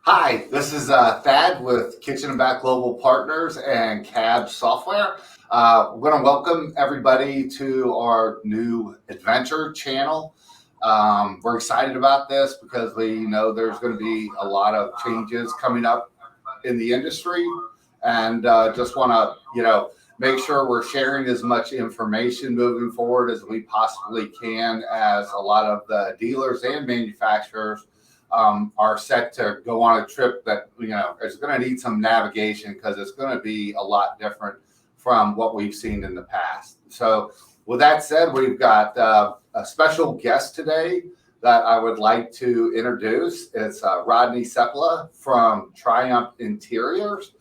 Hi, this is Thad with Kitchen and Back Global Partners and CAB Software. We're going to welcome everybody to our new adventure channel. We're excited about this because we know there's going to be a lot of changes coming up in the industry, and just want to, make sure we're sharing as much information moving forward as we possibly can, as a lot of the dealers and manufacturers are set to go on a trip that is going to need some navigation, because it's going to be a lot different from what we've seen in the past. So with that said, we've got a special guest today that I would like to introduce. It's Rodney Seppla from Triumph Interiors.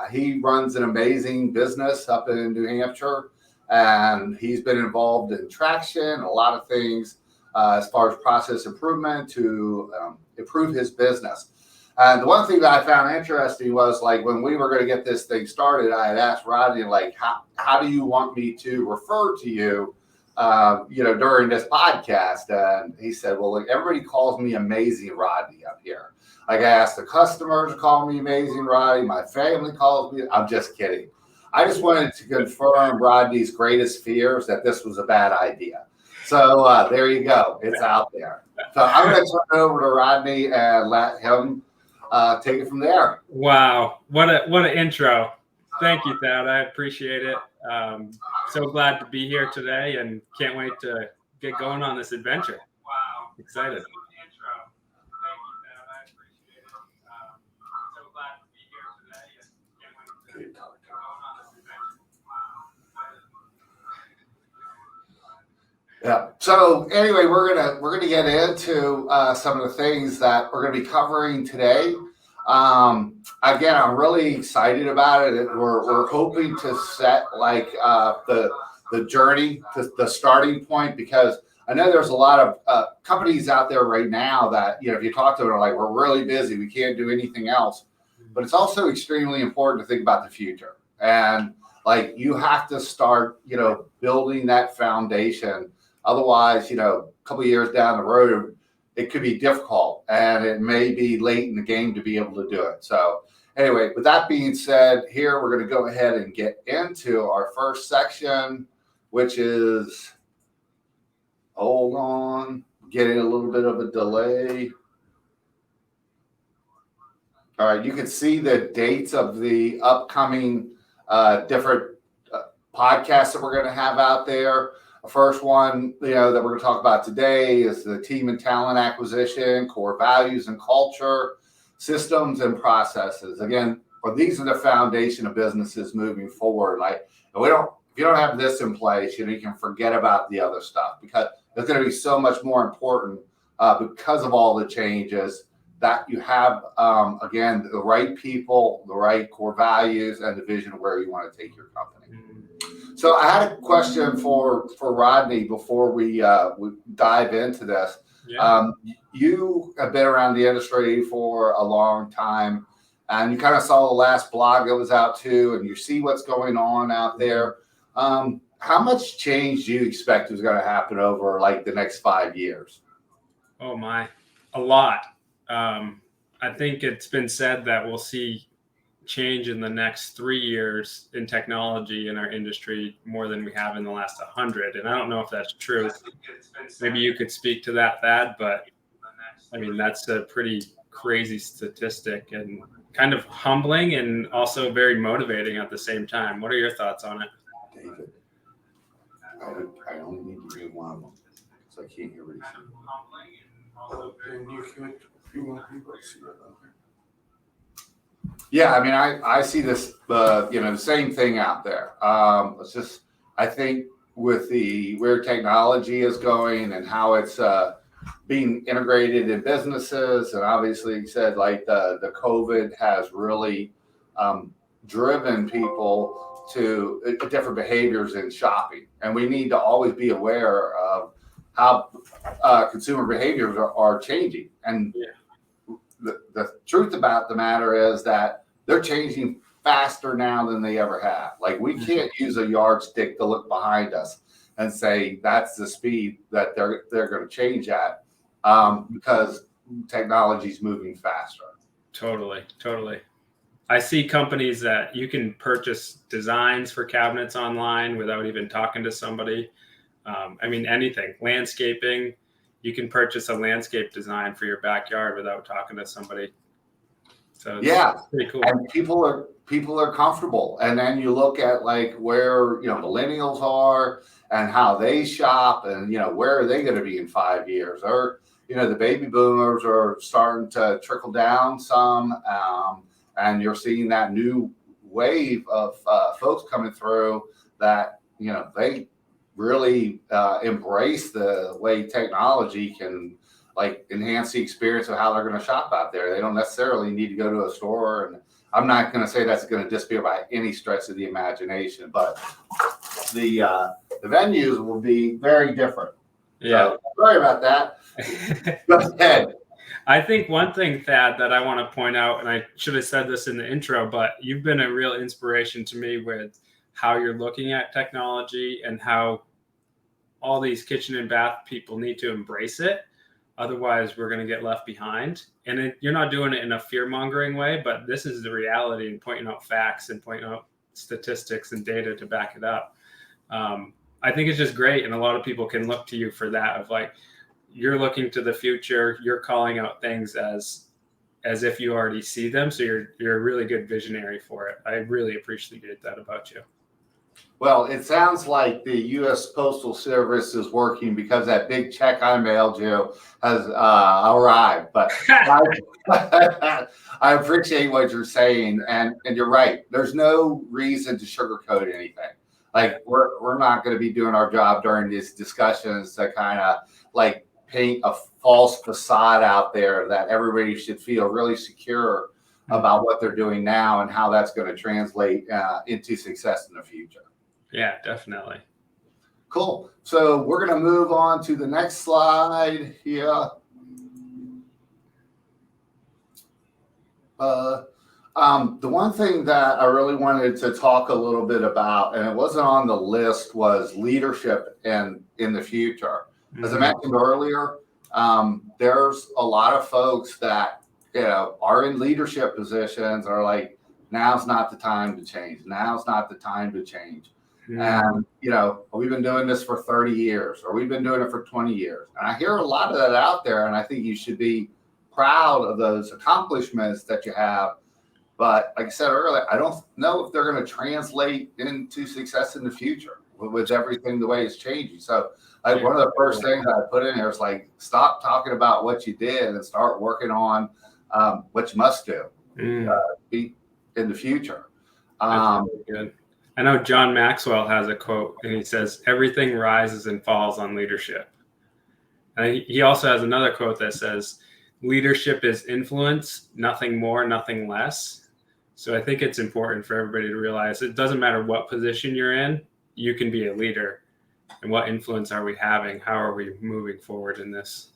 He runs an amazing business up in New Hampshire, and he's been involved in traction, a lot of things as far as process improvement to improve his business. And the one thing that I found interesting was, like, when we were going to get this thing started, I had asked Rodney, like, how do you want me to refer to you, during this podcast? And he said, well, like, everybody calls me Amazing Rodney up here. Like, I asked the customers to call me Amazing Rodney. My family calls me. I'm just kidding. I just wanted to confirm Rodney's greatest fears that this was a bad idea. So there you go. It's out there. So I'm going to turn it over to Rodney and let him take it from there. Wow. What an intro. Thank you, Thad. I appreciate it. So glad to be here today and can't wait to get going on this adventure. Wow. Excited. Yeah. So anyway, we're gonna get into some of the things that we're gonna be covering today. Again, I'm really excited about it. We're hoping to set like the journey, the starting point, because I know there's a lot of companies out there right now that, if you talk to them, are like, we're really busy, we can't do anything else. But it's also extremely important to think about the future, and like, you have to start, building that foundation. Otherwise, a couple of years down the road, it could be difficult, and it may be late in the game to be able to do it. So anyway, with that being said, here we're going to go ahead and get into our first section, which is, hold on, getting a little bit of a delay. All right, you can see the dates of the upcoming different podcasts that we're going to have out there. The first one, that we're going to talk about today is the team and talent acquisition, core values and culture, systems and processes. Again, these are the foundation of businesses moving forward. Like, if you don't have this in place, you can forget about the other stuff, because it's going to be so much more important because of all the changes, that you have, again, the right people, the right core values, and the vision of where you want to take your company. So I had a question for Rodney before we dive into this. Yeah. You have been around the industry for a long time, and you kind of saw the last blog that was out too, and you see what's going on out there. How much change do you expect is going to happen over like the next 5 years? Oh my, a lot. I think it's been said that we'll see change in the next 3 years in technology in our industry more than we have in the last 100. And I don't know if that's true. Maybe you could speak to that, Thad, but I mean, that's a pretty crazy statistic and kind of humbling and also very motivating at the same time. What are your thoughts on it? David, I only need to read one of them, so I can't hear what he's saying. Yeah, I mean, I see this, the same thing out there. It's just, I think with where technology is going and how it's being integrated in businesses, and obviously you said like the COVID has really driven people to different behaviors in shopping, and we need to always be aware of how consumer behaviors are changing. And the truth about the matter is that they're changing faster now than they ever have. Like, we can't use a yardstick to look behind us and say that's the speed that they're going to change at, because technology is moving faster. Totally. I see companies that you can purchase designs for cabinets online without even talking to somebody. I mean, anything, landscaping, you can purchase a landscape design for your backyard without talking to somebody. So it's pretty cool. And people are comfortable. And then you look at like where, millennials are and how they shop and, where are they going to be in 5 years? Or, the baby boomers are starting to trickle down some. And you're seeing that new wave of folks coming through that, they really embrace the way technology can like enhance the experience of how they're going to shop out there. They don't necessarily need to go to a store. And I'm not going to say that's going to disappear by any stretch of the imagination, but the venues will be very different. Yeah. So, sorry about that. Go ahead. I think one thing, Thad, that I want to point out, and I should have said this in the intro, but you've been a real inspiration to me with how you're looking at technology and how all these kitchen and bath people need to embrace it. Otherwise, we're going to get left behind. And you're not doing it in a fear-mongering way, but this is the reality, and pointing out facts and pointing out statistics and data to back it up. I think it's just great. And a lot of people can look to you for that, of like, you're looking to the future, you're calling out things as if you already see them. So you're a really good visionary for it. I really appreciate that about you. Well, it sounds like the U.S. Postal Service is working because that big check I mailed you has arrived. But I appreciate what you're saying, and you're right. There's no reason to sugarcoat anything. Like we're not going to be doing our job during these discussions to kind of like paint a false facade out there that everybody should feel really secure about what they're doing now and how that's going to translate into success in the future. Yeah, definitely. Cool. So we're going to move on to the next slide here. The one thing that I really wanted to talk a little bit about, and it wasn't on the list, was leadership in the future. As I mentioned earlier, there's a lot of folks that are in leadership positions are like, now's not the time to change. Now's not the time to change. And, we've been doing this for 30 years, or we've been doing it for 20 years. And I hear a lot of that out there, and I think you should be proud of those accomplishments that you have. But like I said earlier, I don't know if they're going to translate into success in the future with everything the way it's changing. So like one of the first things I put in here is like, stop talking about what you did and start working on what you must do be in the future. That's really good. I know John Maxwell has a quote, and he says, everything rises and falls on leadership. And he also has another quote that says, leadership is influence, nothing more, nothing less. So I think it's important for everybody to realize it doesn't matter what position you're in, you can be a leader. And what influence are we having? How are we moving forward in this?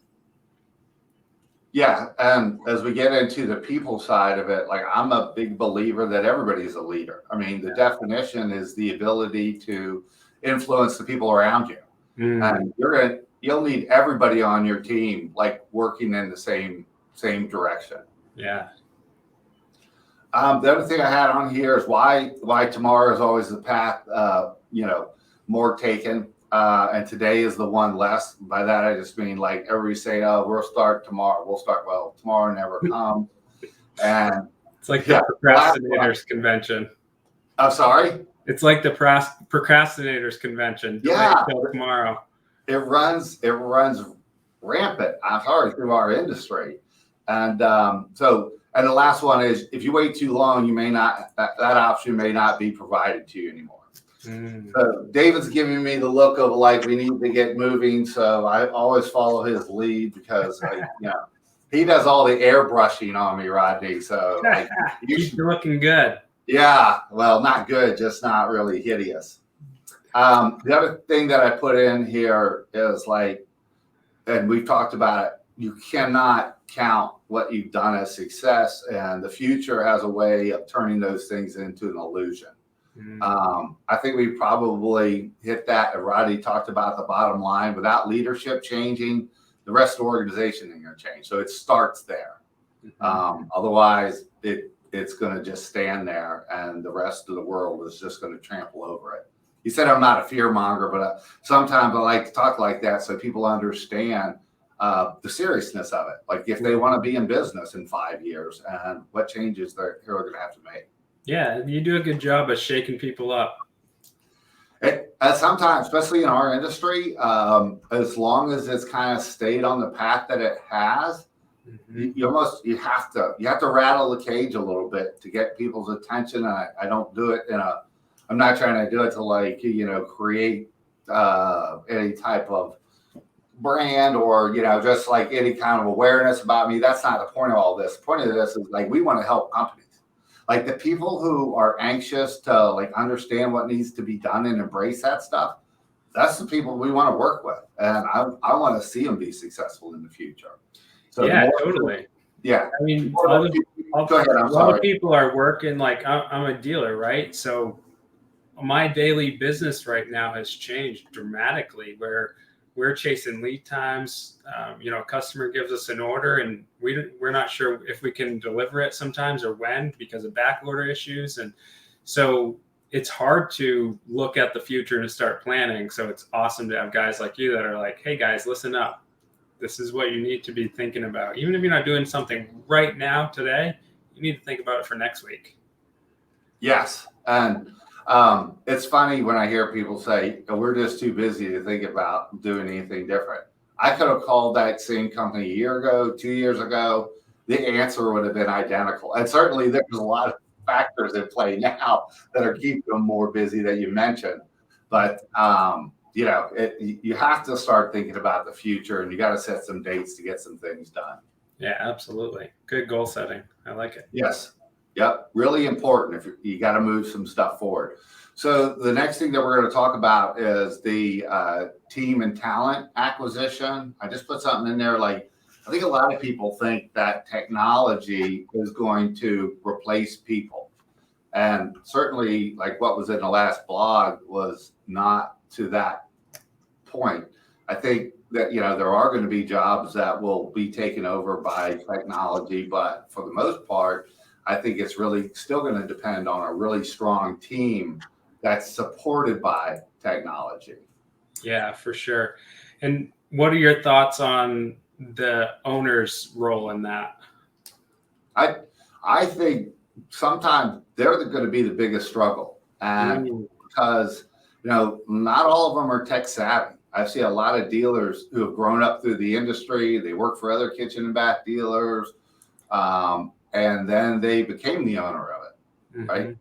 Yeah, and as we get into the people side of it, like I'm a big believer that everybody's a leader. I mean, the definition is the ability to influence the people around you. And you'll need everybody on your team like working in the same direction. Yeah. The other thing I had on here is why tomorrow is always the path more taken. And today is the one less. By that, I just mean like everybody saying, oh, we'll start tomorrow. Well, tomorrow never comes. And it's like the procrastinators convention. I'm sorry? It's like the procrastinators convention. Until tomorrow. It runs rampant, I'm sorry, through our industry. And and the last one is if you wait too long, that option may not be provided to you anymore. So David's giving me the look of like we need to get moving, so I always follow his lead because he does all the airbrushing on me, Rodney. So you're looking good. Yeah, well, not good, just not really hideous. The other thing that I put in here is like, and we've talked about it, you cannot count what you've done as success, and the future has a way of turning those things into an illusion. I think we probably hit that. Rodney talked about the bottom line. Without leadership changing, the rest of the organization isn't going to change. So it starts there. Otherwise, it's going to just stand there, and the rest of the world is just going to trample over it. You said I'm not a fear monger, but sometimes I like to talk like that so people understand the seriousness of it. Like if they want to be in business in 5 years and what changes they're going to have to make. Yeah, you do a good job of shaking people up. Sometimes, especially in our industry, as long as it's kind of stayed on the path that it has, you have to rattle the cage a little bit to get people's attention. And I don't do it I'm not trying to do it to create any type of brand or just like any kind of awareness about me. That's not the point of all this. The point of this is like we want to help companies. Like the people who are anxious to like understand what needs to be done and embrace that stuff, that's the people we want to work with. And I want to see them be successful in the future. So yeah, totally. Yeah. I mean, a lot of people are working like I'm a dealer, right? So my daily business right now has changed dramatically where we're chasing lead times. A customer gives us an order and we're not sure if we can deliver it sometimes or when because of back order issues. And so it's hard to look at the future and start planning. So it's awesome to have guys like you that are like, hey guys, listen up. This is what you need to be thinking about. Even if you're not doing something right now today, you need to think about it for next week. Yes. And it's funny when I hear people say, we're just too busy to think about doing anything different. I could have called that same company a year ago, 2 years ago. The answer would have been identical. And certainly there's a lot of factors at play now that are keeping them more busy that you mentioned. But, you have to start thinking about the future and you got to set some dates to get some things done. Yeah, absolutely. Good goal setting. I like it. Yes. Yep. Really important if you got to move some stuff forward. So the next thing that we're going to talk about is the team and talent acquisition. I just put something in there. Like, I think a lot of people think that technology is going to replace people. And certainly like what was in the last blog was not to that point. I think that, there are going to be jobs that will be taken over by technology, but for the most part, I think it's really still going to depend on a really strong team that's supported by technology. Yeah, for sure. And what are your thoughts on the owner's role in that? I think sometimes they're going to be the biggest struggle. And because, not all of them are tech savvy. I see a lot of dealers who have grown up through the industry. They work for other kitchen and bath dealers. And then they became the owner of it, right?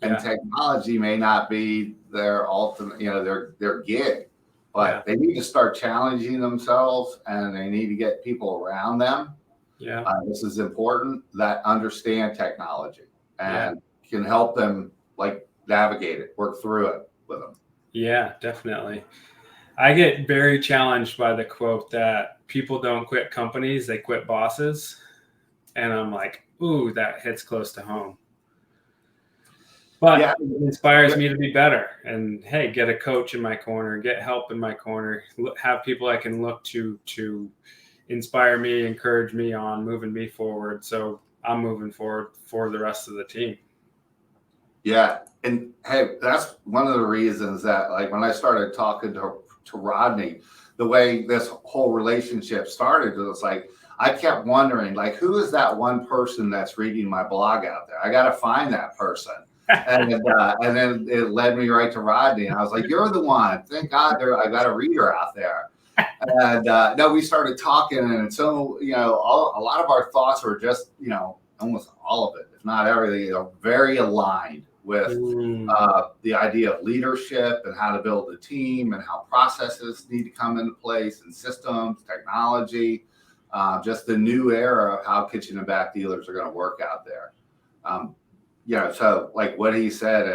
And technology may not be their ultimate, their gig, but they need to start challenging themselves and they need to get people around them. Yeah, this is important that understand technology and can help them like navigate it, work through it with them. Yeah, definitely. I get very challenged by the quote that people don't quit companies, they quit bosses. And I'm like, ooh, that hits close to home. But it inspires me to be better. And hey, get a coach in my corner, get help in my corner, have people I can look to inspire me, encourage me on moving me forward. So I'm moving forward for the rest of the team. Yeah. And hey, that's one of the reasons that like when I started talking to Rodney, the way this whole relationship started, it was like, I kept wondering, like, who is that one person that's reading my blog out there? I got to find that person. And then it led me right to Rodney. And I was like, you're the one. Thank God I got a reader out there. And no, we started talking. And so, a lot of our thoughts were just, almost all of it, if not everything, very aligned with the idea of leadership and how to build a team and how processes need to come into place and systems, technology. Just the new era of how kitchen and bath dealers are going to work out there. So like what he said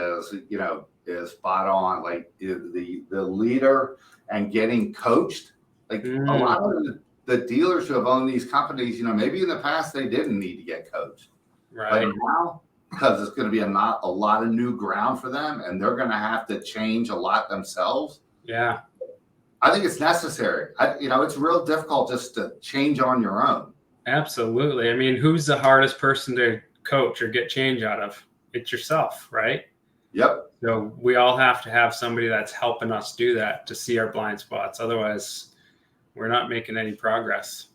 is spot on. Like the leader and getting coached. Like a lot of the dealers who have owned these companies, maybe in the past they didn't need to get coached. Right. But now, because it's going to be a lot of new ground for them and they're going to have to change a lot themselves. Yeah. I think it's necessary. It's real difficult just to change on your own. Absolutely. I mean, who's the hardest person to coach or get change out of? It's yourself, right? Yep. So we all have to have somebody that's helping us do that to see our blind spots. Otherwise, we're not making any progress.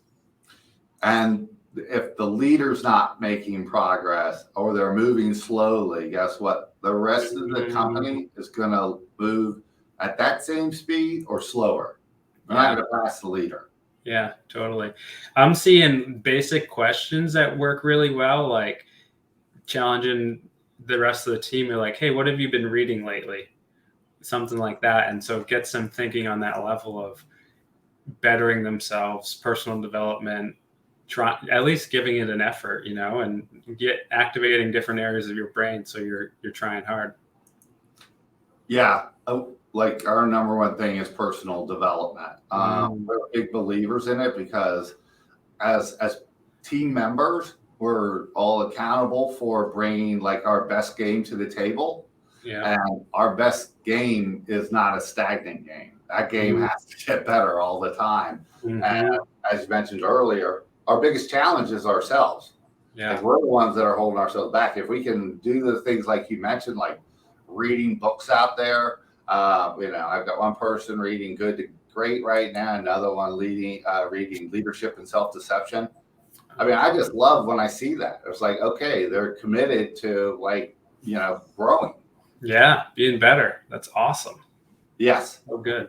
And if the leader's not making progress or they're moving slowly, guess what? The rest of the company is going to move at that same speed or slower. They're not going to pass the leader. Yeah, totally. I'm seeing basic questions that work really well, like challenging the rest of the team. They're like, hey, what have you been reading lately? Something like that. And so it gets them thinking on that level of bettering themselves, personal development, at least giving it an effort, and get activating different areas of your brain. So you're trying hard. Yeah. Like our number one thing is personal development. We're big believers in it because as team members, we're all accountable for bringing like our best game to the table. Yeah. And our best game is not a stagnant game. That game has to get better all the time. And as you mentioned earlier, our biggest challenge is ourselves. Yeah. Like we're the ones that are holding ourselves back. If we can do the things like you mentioned, like reading books out there, I've got one person reading Good to Great right now, another one reading Leadership and Self-Deception. I mean, I just love when I see that. It's like, okay, they're committed to growing. Yeah, being better. That's awesome. Yes. Oh, good.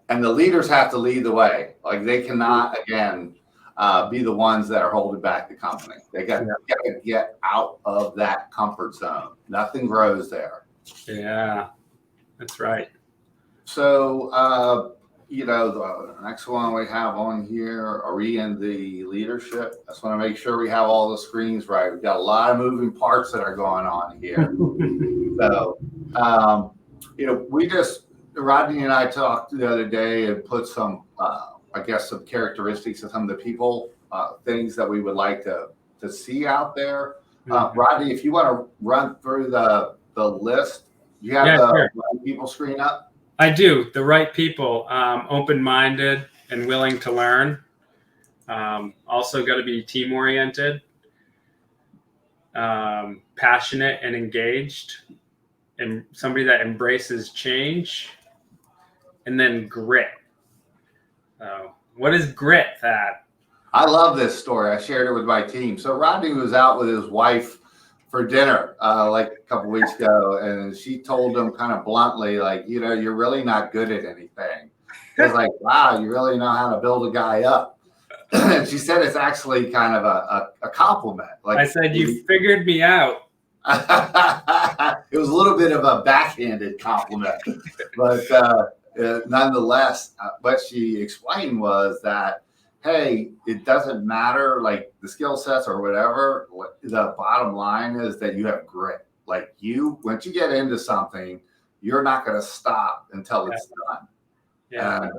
And the leaders have to lead the way. Like they cannot, again, be the ones that are holding back the company. They got to get out of that comfort zone. Nothing grows there. Yeah, that's right. So, the next one we have on here, are we in the leadership? I just want to make sure we have all the screens right. We've got a lot of moving parts that are going on here. So, Rodney and I talked the other day and put some, some characteristics of some of the people, things that we would like to see out there. Rodney, if you want to run through the list, you have the right people screen up? I do. The right people, open-minded and willing to learn. Also got to be team-oriented, passionate and engaged, and somebody that embraces change, and then grit. What is grit, Thad? I love this story. I shared it with my team. So Rodney was out with his wife for dinner like a couple weeks ago, and she told him kind of bluntly, like, you're really not good at anything. He was like, wow, you really know how to build a guy up. And she said it's actually kind of a compliment. Like I said, you figured me out. It was a little bit of a backhanded compliment, but nonetheless, what she explained was that, hey, it doesn't matter like the skill sets or whatever. The bottom line is that you have grit. Like once you get into something, you're not going to stop until it's done. Yeah.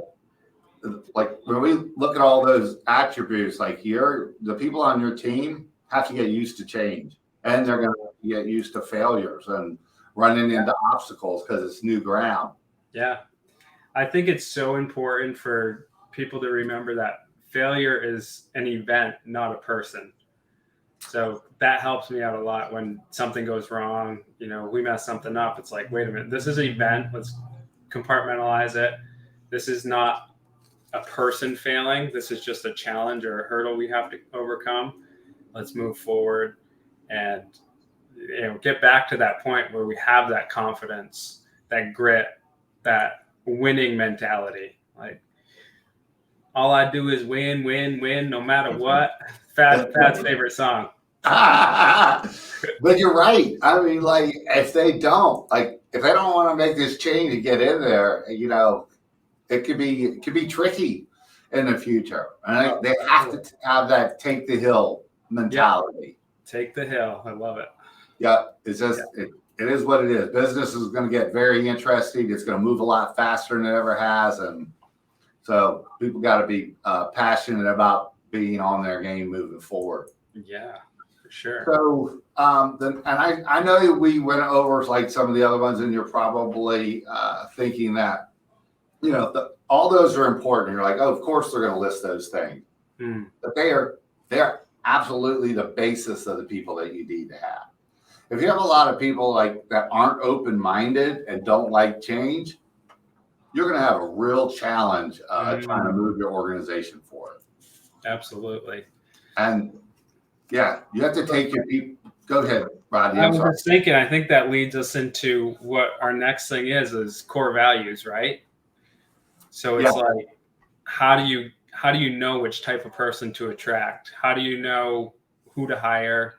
Like when we look at all those attributes, like the people on your team have to get used to change, and they're going to get used to failures and running into obstacles because it's new ground. Yeah. I think it's so important for people to remember that failure is an event, not a person. So that helps me out a lot when something goes wrong. We mess something up. It's like, wait a minute, this is an event. Let's compartmentalize it. This is not a person failing. This is just a challenge or a hurdle we have to overcome. Let's move forward and get back to that point where we have that confidence, that grit, that winning mentality. Like, all I do is win, no matter what. Thad's favorite song. But you're right. I mean, like, if they don't want to make this change and get in there, it could be tricky in the future. And they have to have that take the hill mentality. Yeah. Take the hill. I love it. Yeah, it's just it is what it is. Business is going to get very interesting. It's going to move a lot faster than it ever has, and so people got to be passionate about being on their game moving forward. Yeah, for sure. So I know we went over like some of the other ones, and you're probably thinking that all those are important. You're like, oh, of course they're going to list those things, but they are they're absolutely the basis of the people that you need to have. If you have a lot of people like that aren't open-minded and don't like change, you're going to have a real challenge trying to move your organization forward. Absolutely. And yeah, you have to take your people. Go ahead, Rodney. I was just thinking, I think that leads us into what our next thing is core values, right? So it's like, how do you know which type of person to attract? How do you know who to hire,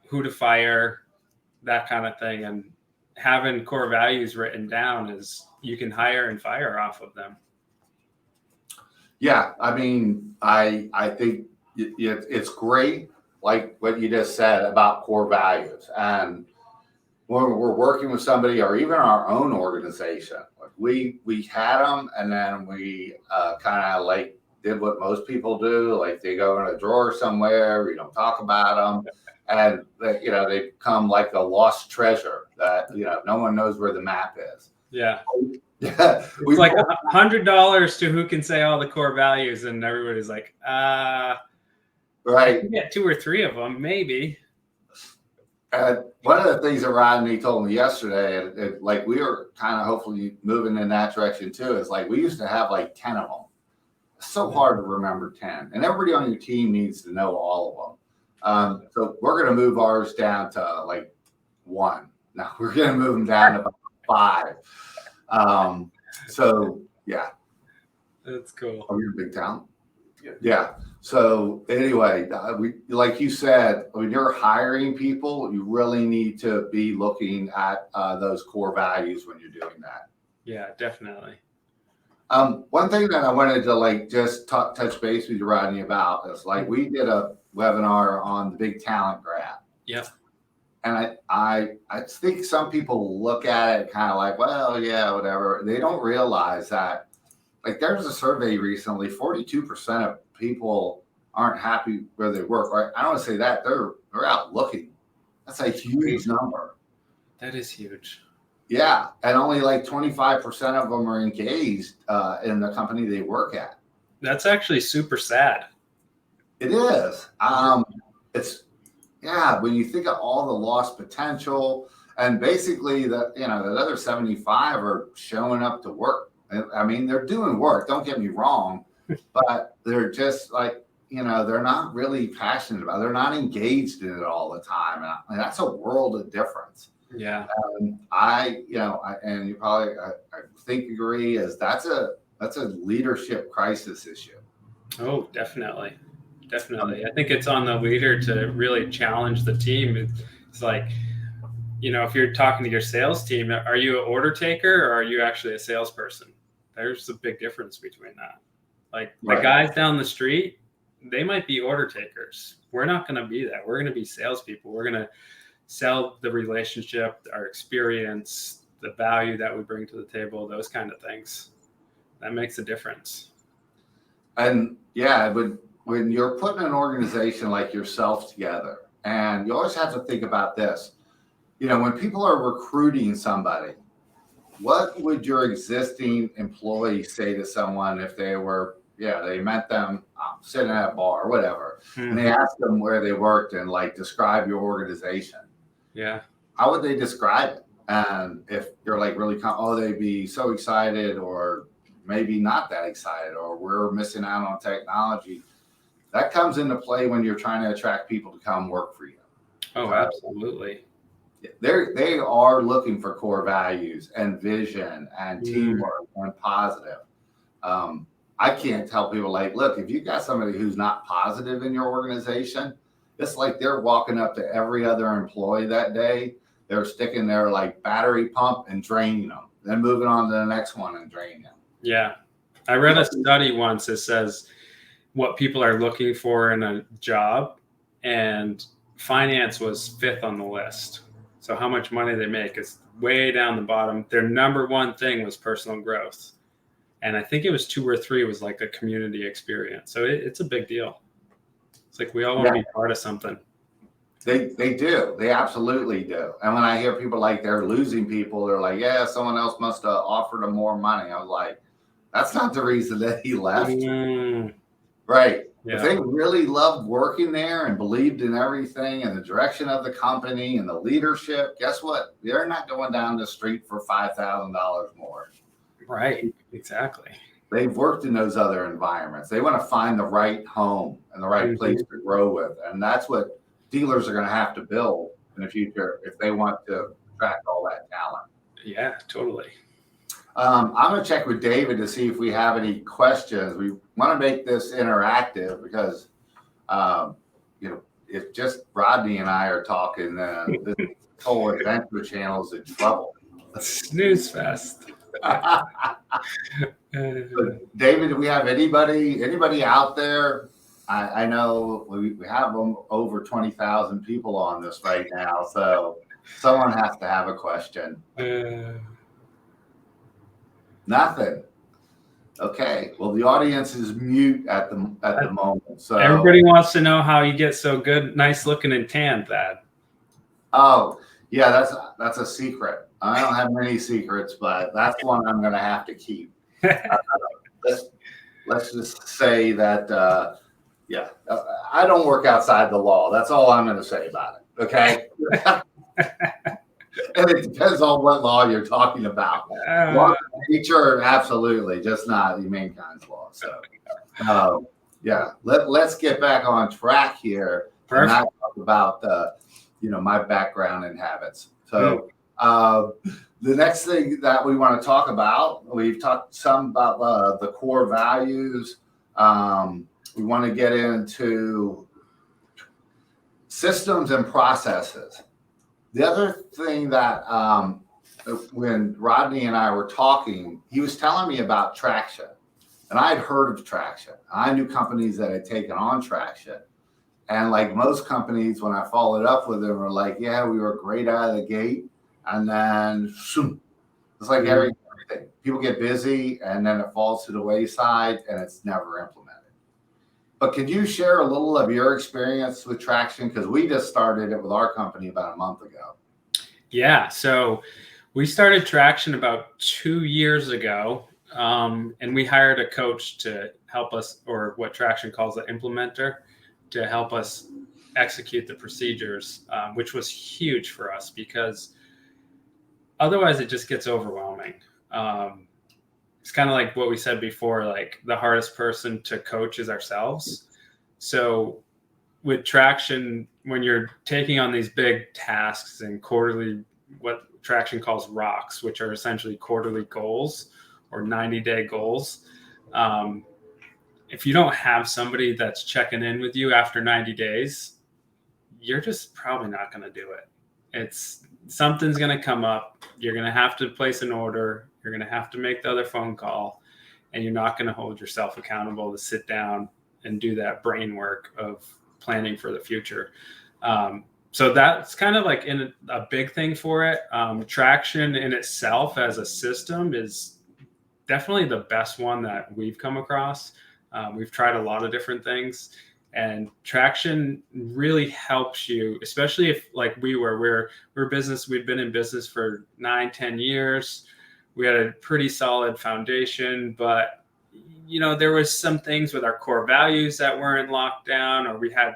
who to fire, that kind of thing? And having core values written down is you can hire and fire off of them. Yeah, I mean, I think it's great, like what you just said about core values. And when we're working with somebody or even our own organization, like we had them, and then we kind of like did what most people do, like they go in a drawer somewhere, we don't talk about them, and they become like a lost treasure that no one knows where the map is. Yeah. Yeah, it's like $100 to who can say all the core values, and everybody's like, right. You get 2 or 3 of them, maybe. One of the things that Rodney told me yesterday, and like we were kind of hopefully moving in that direction too, is like we used to have like 10 of them. It's so hard to remember 10, and everybody on your team needs to know all of them. So we're going to move ours down to like 1. Now we're going to move them down to 5. So yeah, that's cool. Oh, you're in big town. Yeah. So anyway, like you said, when you're hiring people, you really need to be looking at those core values when you're doing that. Yeah, definitely. One thing that I wanted to like just touch base with you, Rodney, about is like we did a webinar on the big talent grab. Yep. And I think some people look at it kind of like, well, yeah, whatever. They don't realize that, like, there's a survey recently, 42% of people aren't happy where they work. Right? I don't want to say that they're out looking. That's a huge number. That is huge. Yeah, and only like 25% of them are engaged in the company they work at. That's actually super sad. It is. It's. Yeah, when you think of all the lost potential, and basically the other 75 are showing up to work. I mean, they're doing work. Don't get me wrong, but they're just like they're not really passionate about it. They're not engaged in it all the time, and that's a world of difference. Yeah, and you probably I think agree is that's a leadership crisis issue. Oh, definitely. Definitely. I think it's on the leader to really challenge the team. It's like, if you're talking to your sales team, are you an order taker or are you actually a salesperson? There's a big difference between that. Like the guys down the street, they might be order takers. We're not going to be that. We're going to be salespeople. We're going to sell the relationship, our experience, the value that we bring to the table, those kind of things. That makes a difference. And yeah, when you're putting an organization like yourself together, and you always have to think about this, when people are recruiting somebody, what would your existing employees say to someone if they were, they met them sitting at a bar or whatever, and they asked them where they worked and like describe your organization? Yeah. How would they describe it? And if you're like really, they'd be so excited, or maybe not that excited, or we're missing out on technology. That comes into play when you're trying to attract people to come work for you. Oh, absolutely. They are looking for core values and vision and teamwork and positive. I can't tell people like, look, if you got somebody who's not positive in your organization, it's like they're walking up to every other employee that day. They're sticking their like battery pump and draining them, then moving on to the next one and draining them. Yeah. I read a study once that says what people are looking for in a job, and finance was 5th on the list. So how much money they make is way down the bottom. Their number one thing was personal growth. And I think it was 2 or 3 was like a community experience. So it's a big deal. It's like we all want to be part of something. They do. They absolutely do. And when I hear people like they're losing people, they're like, yeah, someone else must have offered them more money. I was like, that's not the reason that he left. Right. If they really loved working there and believed in everything and the direction of the company and the leadership, guess what? They're not going down the street for $5,000 more. Right. Exactly. They've worked in those other environments. They want to find the right home and the right place to grow with. And that's what dealers are going to have to build in the future if they want to attract all that talent. Yeah, totally. I'm going to check with David to see if we have any questions. We want to make this interactive because, if just Rodney and I are talking, then this whole adventure channel is in trouble. Snooze fest. David, do we have anybody out there? I know we have over 20,000 people on this right now, so someone has to have a question. Nothing. Okay. Well, the audience is mute at the moment. So everybody wants to know how you get so good, nice looking and tan, Thad. Oh, yeah, that's a secret. I don't have many secrets, but that's one I'm going to have to keep. Let's just say that, I don't work outside the law. That's all I'm going to say about it. Okay. And it depends on what law you're talking about. Law of nature, absolutely, just not humankind's law. So, let's get back on track here. Perfect. And not talk about my background and habits. So, the next thing that we want to talk about, we've talked some about the core values. We want to get into systems and processes. The other thing that when Rodney and I were talking, he was telling me about traction. And I had heard of traction. I knew companies that had taken on traction. And like most companies, when I followed up with them, were like, yeah, we were great out of the gate. And then it's like everything. People get busy and then it falls to the wayside and it's never implemented. But could you share a little of your experience with traction? Because we just started it with our company about a month ago. Yeah. So we started traction about 2 years ago. And we hired a coach to help us, or what traction calls an implementer, to help us execute the procedures, which was huge for us because otherwise it just gets overwhelming. It's kind of like what we said before, like the hardest person to coach is ourselves. So with traction, when you're taking on these big tasks and quarterly, what traction calls rocks, which are essentially quarterly goals or 90-day goals. If you don't have somebody that's checking in with you after 90 days, you're just probably not going to do it. Something's going to come up. You're going to have to place an order. You're going to have to make the other phone call, and you're not going to hold yourself accountable to sit down and do that brain work of planning for the future. So that's kind of like a big thing for it. Traction in itself as a system is definitely the best one that we've come across. We've tried a lot of different things, and traction really helps you, especially if like we're business. We've been in business for 9-10 years. We had a pretty solid foundation, but there was some things with our core values that weren't locked down, or we had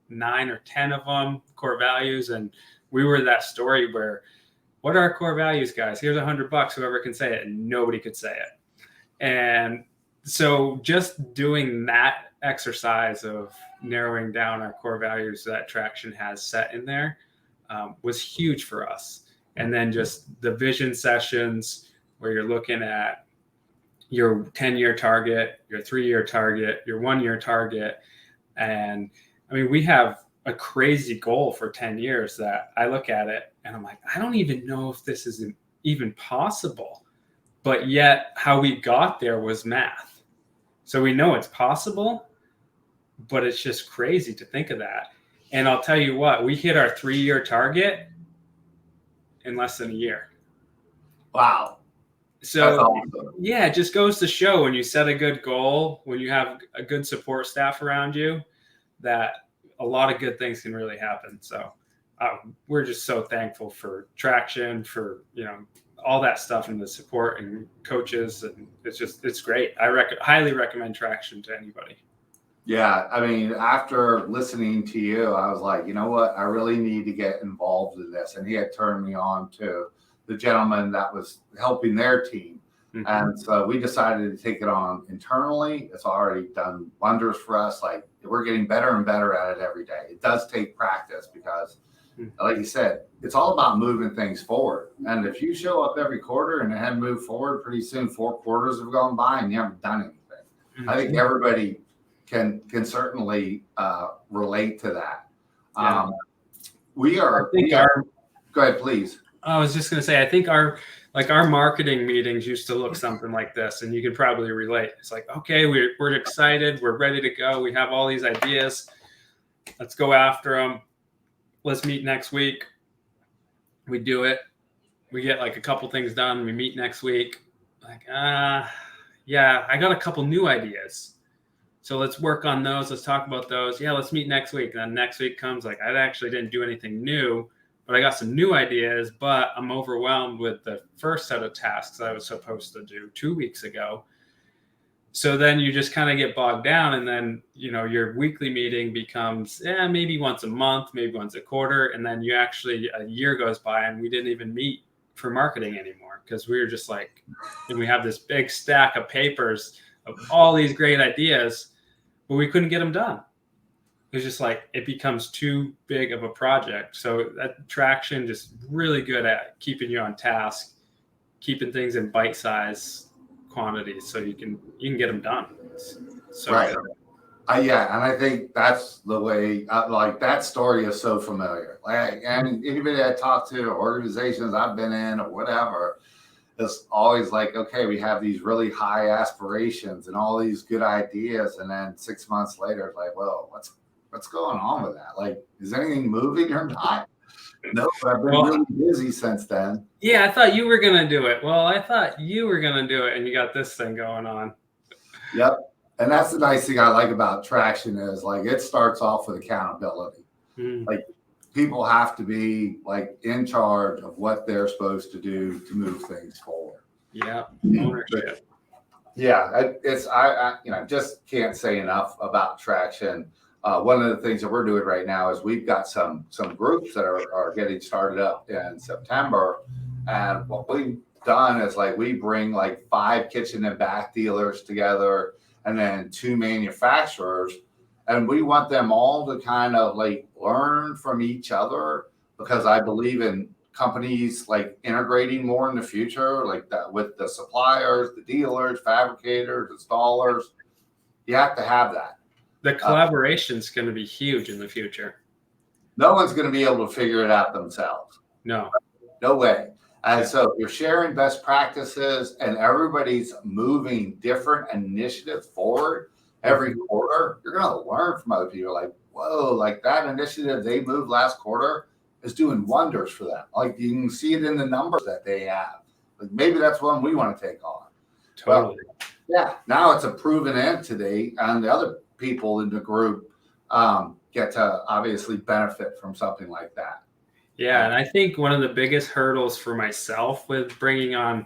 9 or 10 of them core values. And we were that story where, what are our core values, guys? Here's $100, whoever can say it. And nobody could say it. And so just doing that exercise of narrowing down our core values that traction has set in there was huge for us. And then just the vision sessions where you're looking at your 10-year target, your 3-year target, your 1-year target. And I mean, we have a crazy goal for 10 years that I look at it and I'm like, I don't even know if this is even possible. But yet how we got there was math. So we know it's possible, but it's just crazy to think of that. And I'll tell you what, we hit our 3-year target in less than a year. Wow. So awesome. Yeah, it just goes to show when you set a good goal, when you have a good support staff around you, that a lot of good things can really happen. So we're just so thankful for traction, for, all that stuff, and the support and coaches. And it's great. I highly recommend traction to anybody. Yeah, I mean, after listening to you, I was like, you know what? I really need to get involved in this. And he had turned me on to the gentleman that was helping their team. And so we decided to take it on internally. It's already done wonders for us. Like we're getting better and better at it every day. It does take practice because, like you said, it's all about moving things forward. And if you show up every quarter and it hadn't moved forward, pretty soon 4 quarters have gone by and you haven't done anything. I think everybody can certainly relate to that. Yeah. We are. Go ahead, please. I was just going to say, I think our marketing meetings used to look something like this, and you could probably relate. It's like, okay, we're excited, we're ready to go, we have all these ideas, let's go after them. Let's meet next week. We do it. We get like a couple things done. We meet next week. Like, yeah, I got a couple new ideas. So let's work on those. Let's talk about those. Yeah, let's meet next week. And then next week comes like, I actually didn't do anything new, but I got some new ideas, but I'm overwhelmed with the first set of tasks I was supposed to do 2 weeks ago. So then you just kind of get bogged down, and then, your weekly meeting becomes maybe once a month, maybe once a quarter. And then a year goes by and we didn't even meet for marketing anymore because we were just like, and we have this big stack of papers of all these great ideas, but we couldn't get them done. It was just like, it becomes too big of a project. So that traction just really good at keeping you on task, keeping things in bite-sized quantities so you can get them done. So right. Yeah, and I think that's the way. Like that story is so familiar. Like, and anybody I talk to, or organizations I've been in, or whatever, it's always like, okay, we have these really high aspirations and all these good ideas, and then 6 months later, it's like, well, what's going on with that? Like, is anything moving or not? No, but I've been really busy since then. Yeah, I thought you were going to do it. Well, I thought you were going to do it, and you got this thing going on. Yep. And that's the nice thing I like about traction is like it starts off with accountability. Like people have to be like in charge of what they're supposed to do to move things forward. Yeah. Ownership. Yeah. I just can't say enough about traction. One of the things that we're doing right now is we've got some groups that are getting started up in September. And what we've done is like we bring like 5 kitchen and bath dealers together and then 2 manufacturers. And we want them all to kind of like learn from each other because I believe in companies like integrating more in the future, like that with the suppliers, the dealers, fabricators, installers. You have to have that. The collaboration is going to be huge in the future. No one's going to be able to figure it out themselves. No way. And so you're sharing best practices and everybody's moving different initiatives forward every quarter. You're going to learn from other people like, whoa, like that initiative they moved last quarter is doing wonders for them. Like you can see it in the numbers that they have. Like maybe that's one we want to take on. Totally. Well, yeah. Now it's a proven entity and the other people in the group get to obviously benefit from something like that. Yeah, and I think one of the biggest hurdles for myself with bringing on,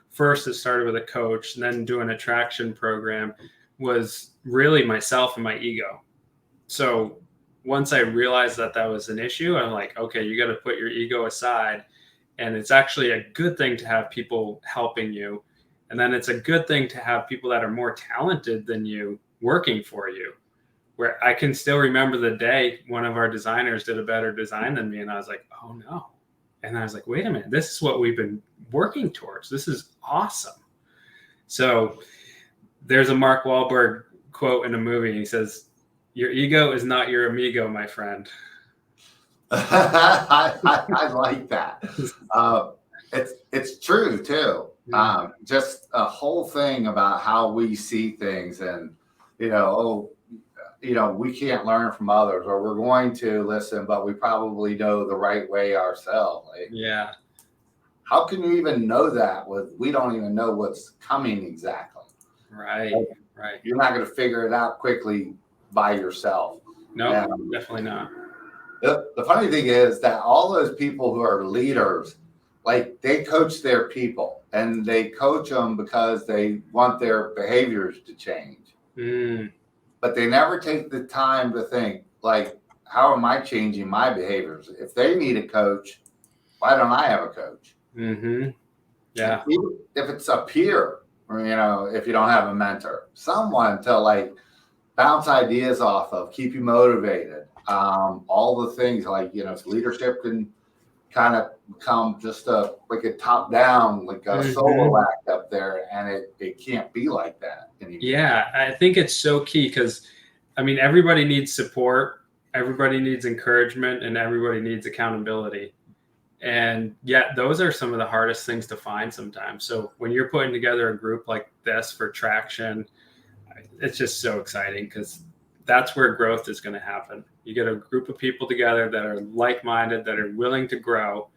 first it started with a coach and then doing a traction program, was really myself and my ego. So once I realized that was an issue, I'm like, okay, you got to put your ego aside. And it's actually a good thing to have people helping you. And then it's a good thing to have people that are more talented than you working for you. Where I can still remember the day one of our designers did a better design than me. And I was like, oh no. And I was like, wait a minute, this is what we've been working towards. This is awesome. So there's a Mark Wahlberg quote in a movie. He says, your ego is not your amigo, my friend. I like that. It's true too. Just a whole thing about how we see things and, we can't learn from others, or we're going to listen, but we probably know the right way ourselves. Like, yeah. How can you even know that we don't even know what's coming exactly? Right. Like, right. You're not going to figure it out quickly by yourself. No, definitely not. The funny thing is that all those people who are leaders, like they coach their people and they coach them because they want their behaviors to change. but they never take the time to think, like, how am I changing my behaviors? If they need a coach, why don't I have a coach? Mm-hmm. Yeah. Even if it's a peer, or, if you don't have a mentor, someone to like bounce ideas off of, keep you motivated. All the things like, leadership can kind of become just like a top down, like a solo act up there. And it can't be like that anymore. Yeah. I think it's so key because, I mean, everybody needs support, everybody needs encouragement, and everybody needs accountability. And yet those are some of the hardest things to find sometimes. So when you're putting together a group like this for traction, it's just so exciting because that's where growth is going to happen. You get a group of people together that are like-minded, that are willing to grow.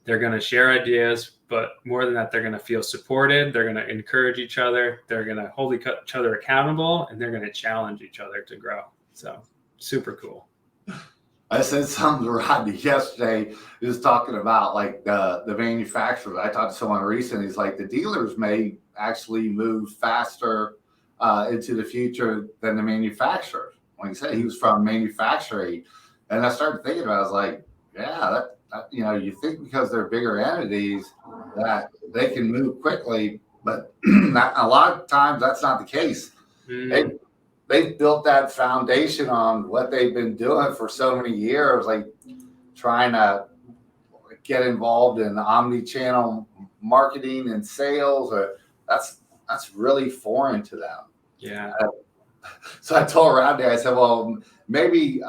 They're going to share ideas, but more than that, they're going to feel supported. They're going to encourage each other. They're going to hold each other accountable, and they're going to challenge each other to grow. So super cool. I said something to Rodney yesterday. He was talking about like the manufacturers. I talked to someone recently. He's like, the dealers may actually move faster into the future than the manufacturers. When he said he was from manufacturing, and I started thinking about it, I was like, yeah, that you think because they're bigger entities that they can move quickly, but a lot of times that's not the case. They've built that foundation on what they've been doing for so many years, like trying to get involved in omni-channel marketing and sales. That's really foreign to them. Yeah. So I told Rodney, I said, well, maybe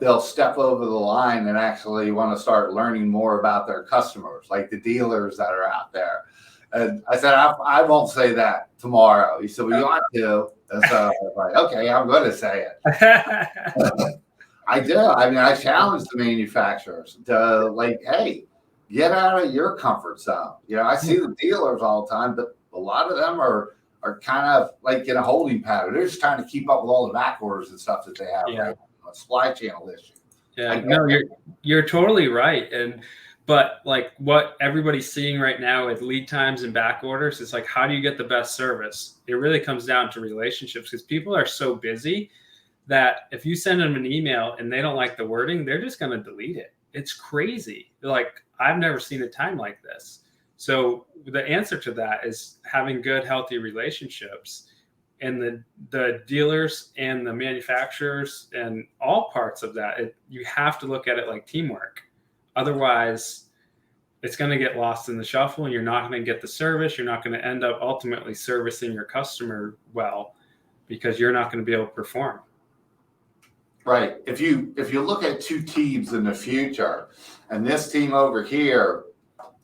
they'll step over the line and actually want to start learning more about their customers, like the dealers that are out there. And I said, I won't say that tomorrow. He said, well, you ought to. And so I was like, okay, I'm going to say it. I do. I mean, I challenge the manufacturers to like, hey, get out of your comfort zone. I see the dealers all the time, but a lot of them are kind of like in a holding pattern. They're just trying to keep up with all the back orders and stuff that they have, right? A supply channel issue. Yeah, no, you're totally right. But like what everybody's seeing right now with lead times and back orders, it's like, how do you get the best service? It really comes down to relationships because people are so busy that if you send them an email and they don't like the wording, they're just going to delete it. It's crazy. They're like, I've never seen a time like this. So the answer to that is having good, healthy relationships, and the dealers and the manufacturers and all parts of that. You have to look at it like teamwork. Otherwise, it's going to get lost in the shuffle and you're not going to get the service. You're not going to end up ultimately servicing your customer well because you're not going to be able to perform. Right. If you look at two teams in the future, and this team over here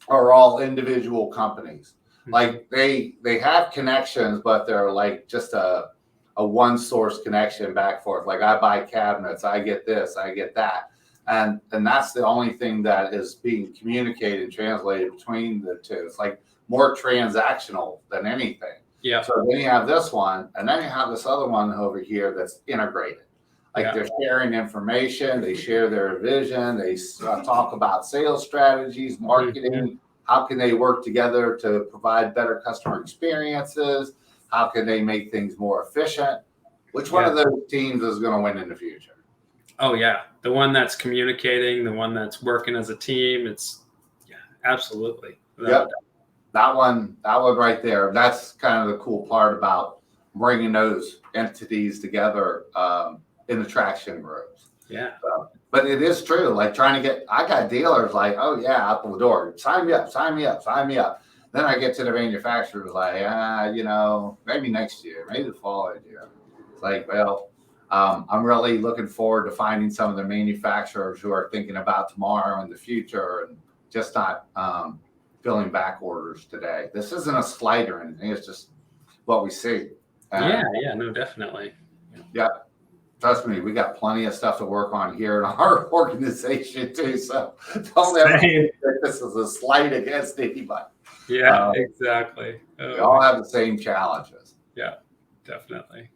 are all individual companies. Like they have connections, but they're like just a one source connection back and forth. Like I buy cabinets, I get this, I get that. And that's the only thing that is being communicated and translated between the two. It's like more transactional than anything. Yeah. So then you have this one, and then you have this other one over here that's integrated. Like they're sharing information, they share their vision, they talk about sales strategies, marketing. How can they work together to provide better customer experiences? How can they make things more efficient? Which one of those teams is going to win in the future? Oh, yeah. The one that's communicating, the one that's working as a team. Absolutely. Yep. That one right there. That's kind of the cool part about bringing those entities together in the traction groups. Yeah. But it is true. Like I got dealers like, oh yeah, out the door, sign me up. Then I get to the manufacturers like, maybe next year, maybe the following year. It's like, well, I'm really looking forward to finding some of the manufacturers who are thinking about tomorrow and the future and just not filling back orders today. This isn't a slight or anything. It's just what we see. No, definitely. Yeah. Trust me, we got plenty of stuff to work on here in our organization too. So don't ever think that this is a slight against anybody. Yeah, exactly. We all have the same challenges. Yeah, definitely.